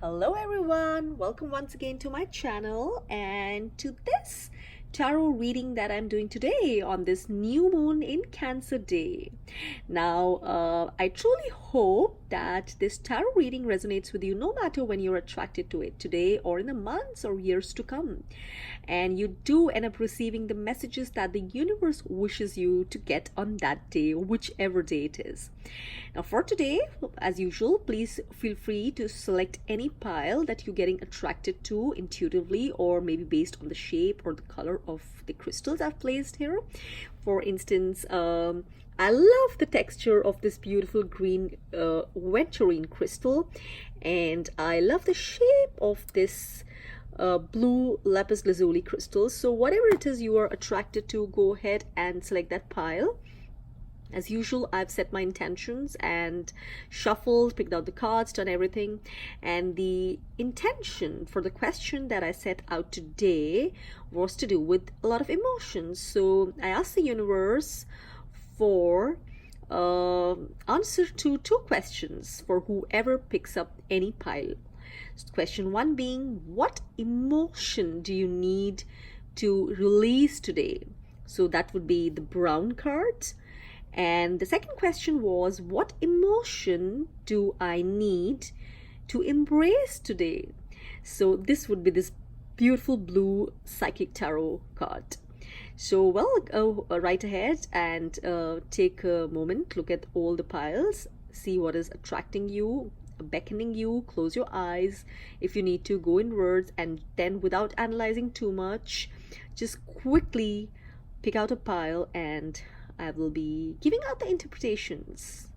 Hello everyone, welcome once again to my channel and to this tarot reading that I'm doing today on this new moon in Cancer day. Now, I truly hope that this tarot reading resonates with you no matter when you're attracted to it, today or in the months or years to come. And you do end up receiving the messages that the universe wishes you to get on that day, whichever day it is. Now for today, as usual, please feel free to select any pile that you're getting attracted to intuitively, or maybe based on the shape or the color of the crystals I've placed here. For instance, I love the texture of this beautiful green venturine crystal, and I love the shape of this blue lapis lazuli crystal. So whatever it is you are attracted to, go ahead and select that pile. As usual, I've set my intentions and shuffled, picked out the cards, done everything. And the intention for the question that I set out today was to do with a lot of emotions. So I asked the universe for answer to two questions for whoever picks up any pile. So question one being, what emotion do you need to release today? So that would be the brown card. And the second question was, what emotion do I need to embrace today? So this would be this beautiful blue psychic tarot card. So, well, go right ahead and take a moment, look at all the piles, see what is attracting you, beckoning you. Close your eyes if you need to, go inwards, and then without analyzing too much, just quickly pick out a pile and I will be giving out the interpretations.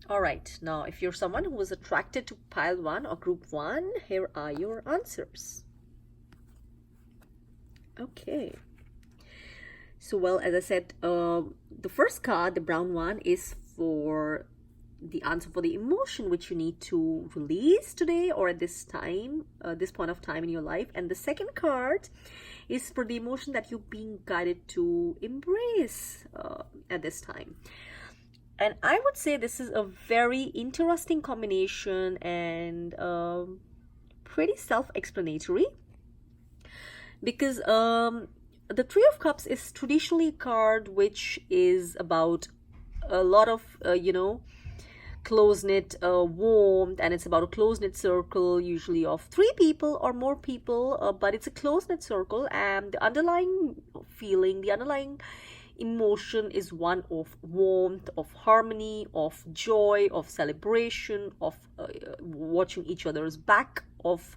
All right, now if you're someone who was attracted to pile 1 or group 1, here are your answers. Okay. So, well, as I said, the first card, the brown one, is for the answer for the emotion which you need to release today or at this time, this point of time in your life. And the second card is for the emotion that you're being guided to embrace at this time. And I would say this is a very interesting combination and pretty self-explanatory, because the Three of Cups is traditionally a card which is about a lot of close-knit warmth, and it's about a close-knit circle, usually of 3 people or more people, but it's a close-knit circle, and the underlying feeling, the underlying emotion is one of warmth, of harmony, of joy, of celebration, of watching each other's back, of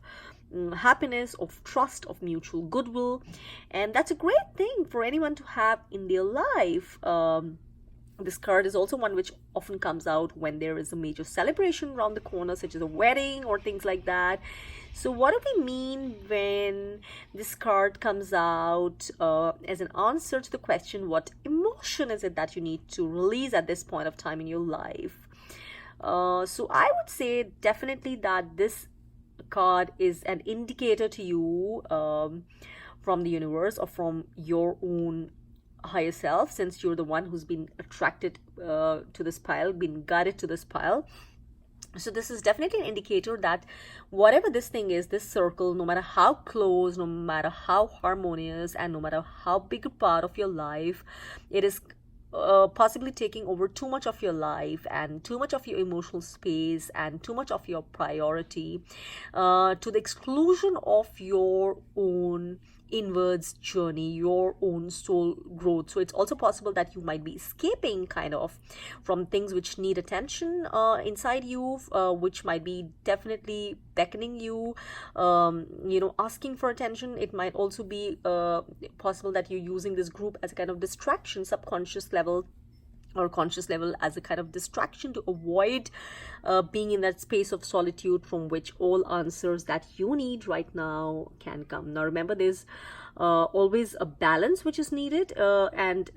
happiness, of trust, of mutual goodwill. And that's a great thing for anyone to have in their life. This card is also one which often comes out when there is a major celebration around the corner, such as a wedding or things like that. So what do we mean when this card comes out as an answer to the question, what emotion is it that you need to release at this point of time in your life? So I would say definitely that this card is an indicator to you from the universe or from your own higher self, since you're the one who's been attracted to this pile, been guided to this pile. So this is definitely an indicator that whatever this thing is, this circle, no matter how close, no matter how harmonious, and no matter how big a part of your life, it is possibly taking over too much of your life and too much of your emotional space and too much of your priority, to the exclusion of your own inwards journey, your own soul growth. So it's also possible that you might be escaping kind of from things which need attention inside you, which might be definitely beckoning you, asking for attention. It might also be possible that you're using this group as a kind of distraction, subconscious level or conscious level, as a kind of distraction to avoid being in that space of solitude from which all answers that you need right now can come. Now remember, there's always a balance which is needed, and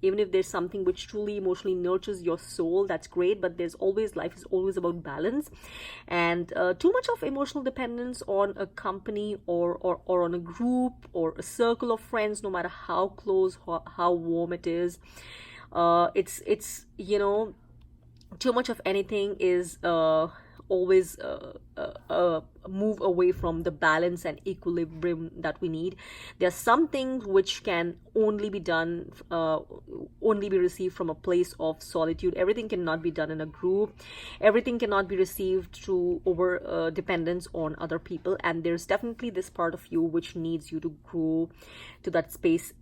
even if there's something which truly emotionally nurtures your soul, that's great, but life is always about balance. And too much of emotional dependence on a company or on a group or a circle of friends, no matter how close, how warm it is, it's too much of anything is always move away from the balance and equilibrium that we need. There are some things which can only be done, only be received from a place of solitude. Everything cannot be done in a group. Everything cannot be received through over dependence on other people. And there's definitely this part of you which needs you to grow to that space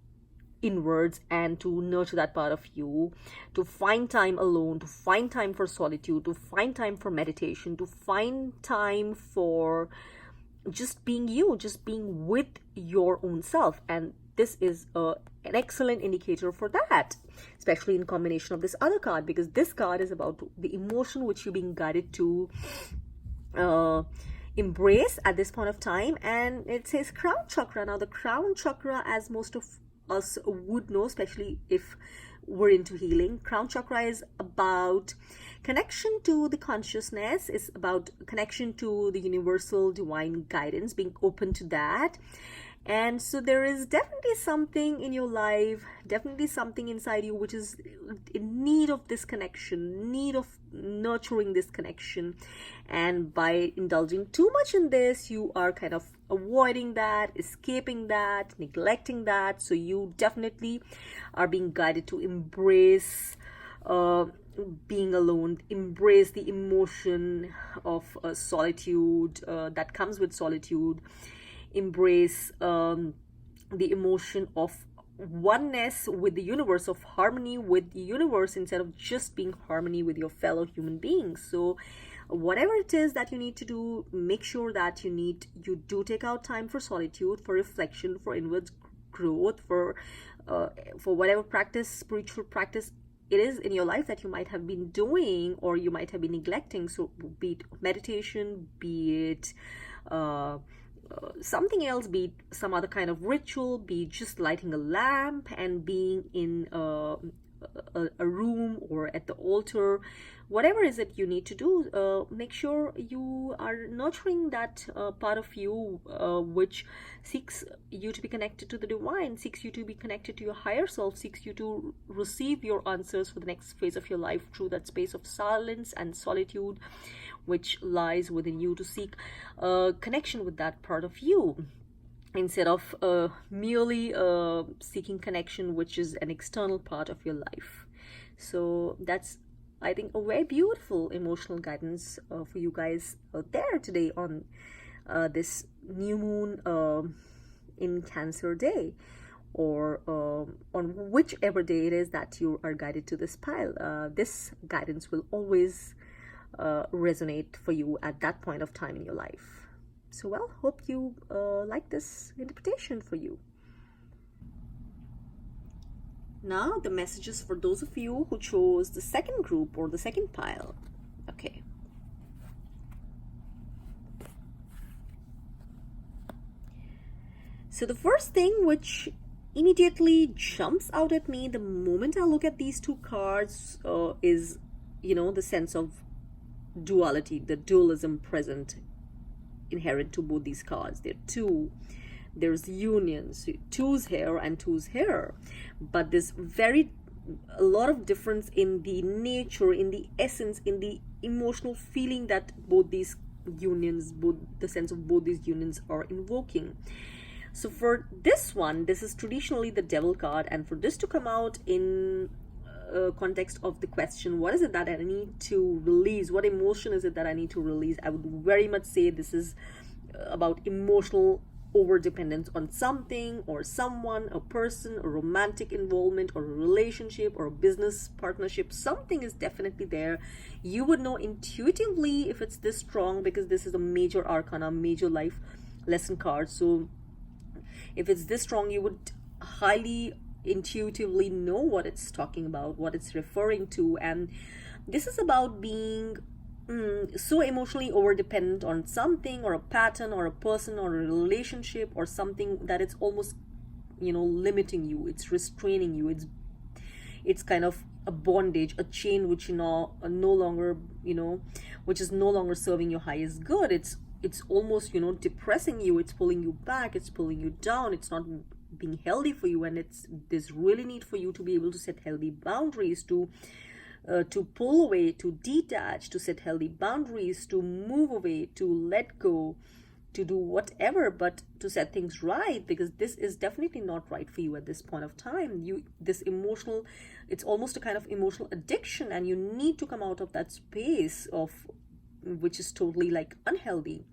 inwards and to nurture that part of you, to find time alone, to find time for solitude, to find time for meditation, to find time for just being you, just being with your own self. And this is an excellent indicator for that, especially in combination of this other card, because this card is about the emotion which you're being guided to uh, embrace at this point of time. And it says crown chakra. Now the crown chakra, as most of us would know, especially if we're into healing, crown chakra is about connection to the consciousness, is about connection to the universal divine guidance, being open to that. And so there is definitely something in your life, definitely something inside you which is in need of this connection, need of nurturing this connection. And by indulging too much in this, you are kind of avoiding that, escaping that, neglecting that. So you definitely are being guided to embrace being alone, embrace the emotion of solitude that comes with solitude, embrace the emotion of oneness with the universe, of harmony with the universe, instead of just being harmony with your fellow human beings. So whatever it is that you need to do, make sure that you do take out time for solitude, for reflection, for inward growth, for whatever practice, spiritual practice it is in your life that you might have been doing or you might have been neglecting. So be it meditation, be it something else, be it some other kind of ritual, be it just lighting a lamp and being in a room or at the altar, whatever is it you need to do, make sure you are nurturing that part of you which seeks you to be connected to the divine, seeks you to be connected to your higher self, seeks you to receive your answers for the next phase of your life through that space of silence and solitude which lies within you, to seek connection with that part of you, instead of merely seeking connection which is an external part of your life. So that's, I think, a very beautiful emotional guidance for you guys out there today on this new moon in Cancer day, or on whichever day it is that you are guided to this pile. This guidance will always resonate for you at that point of time in your life. So, well, hope you like this interpretation for you. Now, the messages for those of you who chose the second group or the second pile. Okay. So, the first thing which immediately jumps out at me the moment I look at these two cards is, the sense of duality, the dualism present inherent to both these cards. They're two. There's unions, two's here and two's here, but there's a lot of difference in the nature, in the essence, in the emotional feeling that both these unions, both the sense of both these unions are invoking. So for this one, this is traditionally the devil card, and for this to come out in context of the question, what is it that I need to release, what emotion is it that I need to release, I would very much say this is about emotional over dependence on something or someone, a person, a romantic involvement or a relationship or a business partnership. Something is definitely there. You would know intuitively if it's this strong, because this is a major arcana, major life lesson card. So if it's this strong, you would highly intuitively know what it's talking about, what it's referring to. And this is about being so emotionally over dependent on something or a pattern or a person or a relationship or something that it's almost limiting you, it's restraining you, it's kind of a bondage, a chain which no longer which is no longer serving your highest good. It's almost depressing you, it's pulling you back, it's pulling you down, it's not being healthy for you. And there's really need for you to be able to set healthy boundaries, to to pull away, to detach, to set healthy boundaries, to move away, to let go, to do whatever, but to set things right, because this is definitely not right for you at this point of time. This emotional, it's almost a kind of emotional addiction, and you need to come out of that space of which is totally like unhealthy.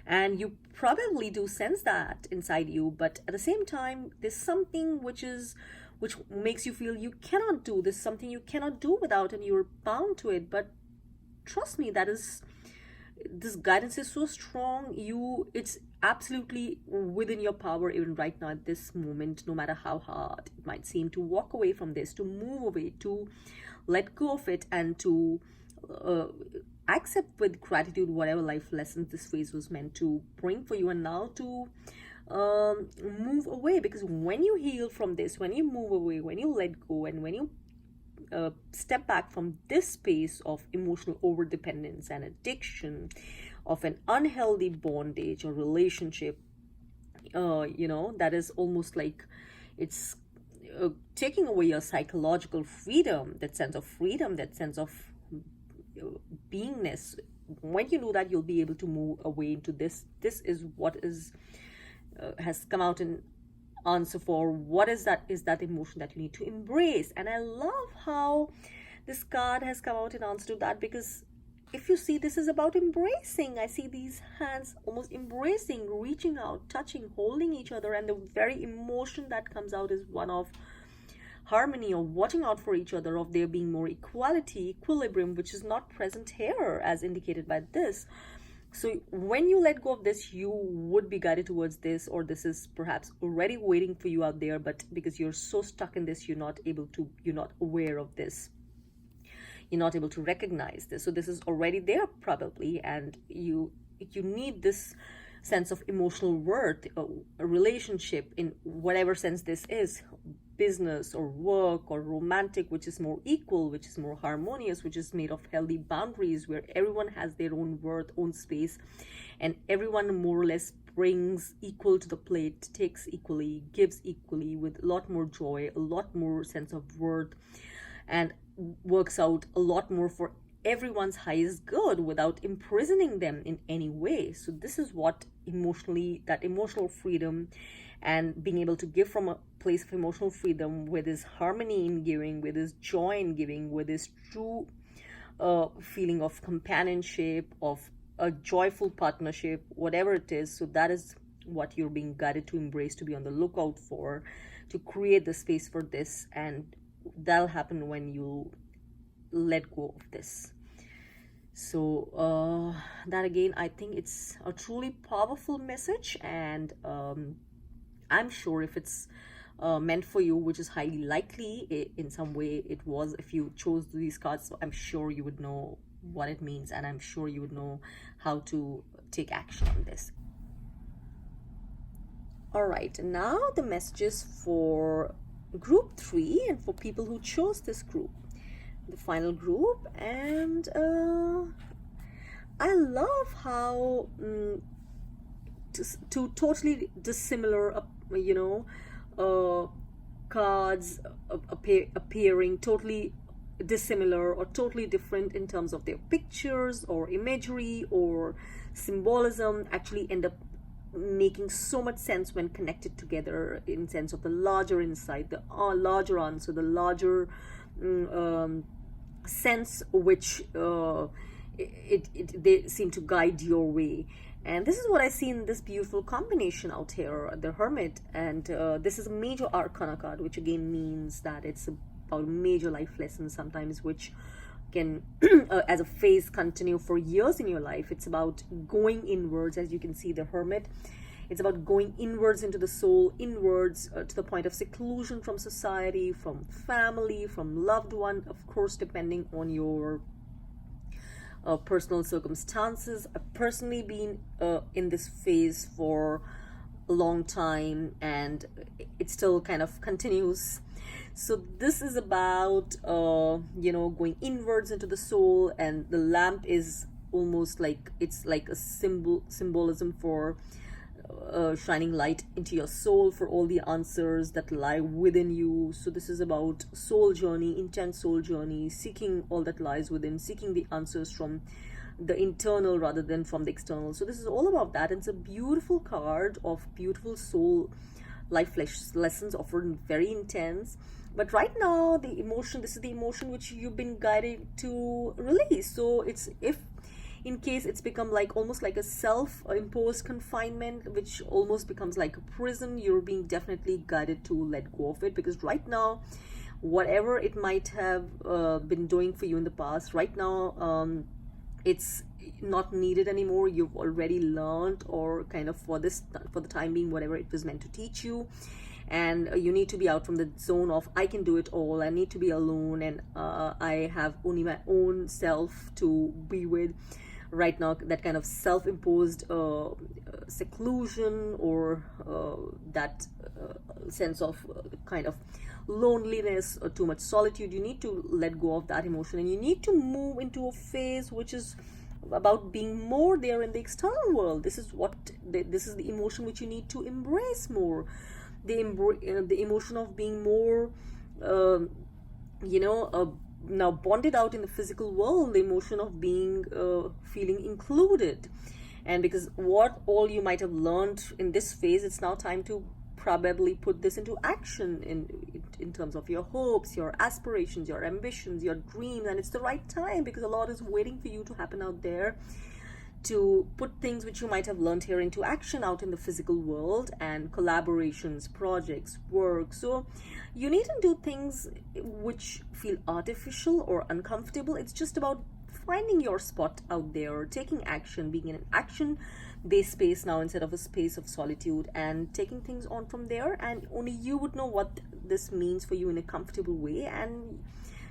And you probably do sense that inside you, but at the same time there's something which makes you feel you cannot do this, something you cannot do without, and you're bound to it. But trust me, that is, this guidance is so strong. It's absolutely within your power, even right now at this moment, no matter how hard it might seem, to walk away from this, to move away, to let go of it, and to uh, accept with gratitude whatever life lessons this phase was meant to bring for you, and now to move away. Because when you heal from this, when you move away, when you let go, and when you step back from this space of emotional overdependence and addiction, of an unhealthy bondage or relationship, that is almost like it's taking away your psychological freedom, that sense of freedom, that sense of beingness. When you do that, you'll be able to move away into this. This is what is has come out in answer for what is that emotion that you need to embrace. And I love how this card has come out in answer to that, because if you see, this is about embracing. I see these hands almost embracing, reaching out, touching, holding each other, and the very emotion that comes out is one of harmony, or watching out for each other, of there being more equality, equilibrium, which is not present here as indicated by this. So when you let go of this, you would be guided towards this, or this is perhaps already waiting for you out there, but because you're so stuck in this, you're not aware of this, you're not able to recognize this. So this is already there probably, and you need this sense of emotional worth, a relationship in whatever sense this is, business or work or romantic, which is more equal, which is more harmonious, which is made of healthy boundaries, where everyone has their own worth, own space, and everyone more or less brings equal to the plate, takes equally, gives equally, with a lot more joy, a lot more sense of worth, and works out a lot more for everyone's highest good without imprisoning them in any way. So this is what that emotional freedom, and being able to give from a place of emotional freedom, with this harmony in giving, with this joy in giving, with this true feeling of companionship, of a joyful partnership, whatever it is. So that is what you're being guided to embrace, to be on the lookout for, to create the space for this. And that'll happen when you let go of this. So that again, I think it's a truly powerful message, and I'm sure if it's meant for you, which is highly likely, in some way it was, if you chose these cards, so I'm sure you would know what it means, and I'm sure you would know how to take action on this. All right, now the messages for group 3, and for people who chose this group, the final group. And I love how two totally dissimilar cards appearing totally dissimilar or totally different in terms of their pictures or imagery or symbolism, actually end up making so much sense when connected together, in sense of the larger insight, the larger answer, the larger sense which they seem to guide your way. And this is what I see in this beautiful combination out here, the Hermit. And this is a major arcana card, which again means that it's about a major life lesson sometimes, which can as a phase continue for years in your life. It's about going inwards. As you can see, the Hermit, it's about going inwards into the soul, inwards to the point of seclusion from society, from family, from loved one, of course, depending on your personal circumstances. I've personally been in this phase for a long time, and it still kind of continues. So this is about going inwards into the soul, and the lamp is almost like, it's like a symbolism for shining light into your soul for all the answers that lie within you. So this is about soul journey, intense soul journey, seeking all that lies within, seeking the answers from the internal rather than from the external. So this is all about that. It's a beautiful card of beautiful soul life lessons, often very intense. But right now, the emotion, this is the emotion which you've been guided to release. So it's, if in case it's become like almost like a self-imposed confinement, which almost becomes like a prison, you're being definitely guided to let go of it, because right now, whatever it might have been doing for you in the past, right now, it's not needed anymore. You've already learned, or kind of for the time being, whatever it was meant to teach you. And you need to be out from the zone of I can do it all, I need to be alone, and I have only my own self to be with. Right now, that kind of self-imposed seclusion, or that sense of kind of loneliness or too much solitude, you need to let go of that emotion, and you need to move into a phase which is about being more there in the external world. This is the emotion which you need to embrace more, the emotion of being more now bonded out in the physical world, the emotion of being feeling included. And because what all you might have learned in this phase, it's now time to probably put this into action in terms of your hopes, your aspirations, your ambitions, your dreams. And it's the right time, because a lot is waiting for you to happen out there, to put things which you might have learned here into action out in the physical world, and collaborations, projects, work. So you need to do things which feel artificial or uncomfortable. It's just about finding your spot out there, taking action, being in an action-based space now instead of a space of solitude, and taking things on from there. And only you would know what this means for you in a comfortable way. And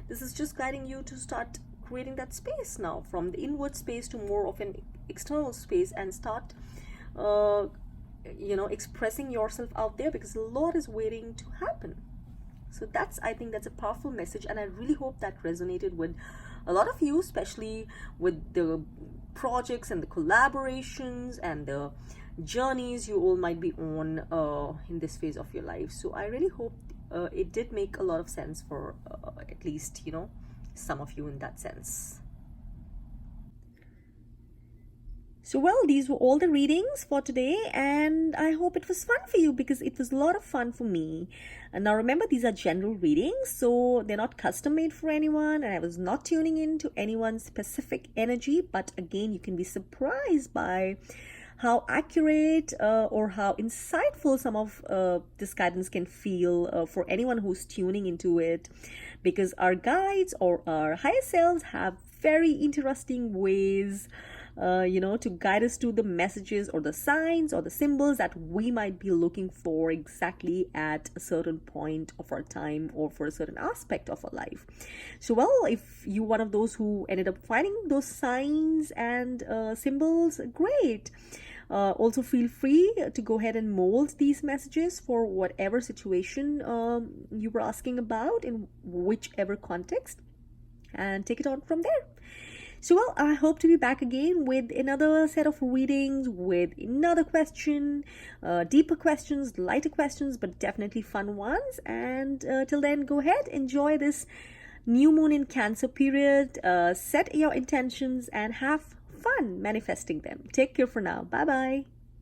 this is just guiding you to start creating that space now, from the inward space to more of an external space, and start expressing yourself out there, because a lot is waiting to happen. So I think that's a powerful message, and I really hope that resonated with a lot of you, especially with the projects and the collaborations and the journeys you all might be on in this phase of your life. So I really hope it did make a lot of sense for at least some of you in that sense. So, well, these were all the readings for today, and I hope it was fun for you, because it was a lot of fun for me. And now remember, these are general readings, so they're not custom made for anyone, and I was not tuning in to anyone's specific energy. But again, you can be surprised by how accurate or how insightful some of this guidance can feel for anyone who's tuning into it, because our guides or our higher selves have very interesting ways to guide us to the messages or the signs or the symbols that we might be looking for exactly at a certain point of our time, or for a certain aspect of our life. So, well, if you're one of those who ended up finding those signs and symbols, great. Also, feel free to go ahead and mold these messages for whatever situation you were asking about, in whichever context, and take it on from there. So, well, I hope to be back again with another set of readings, with another question, deeper questions, lighter questions, but definitely fun ones. And till then, go ahead, enjoy this new moon in Cancer period, set your intentions, and have fun manifesting them. Take care for now. Bye-bye.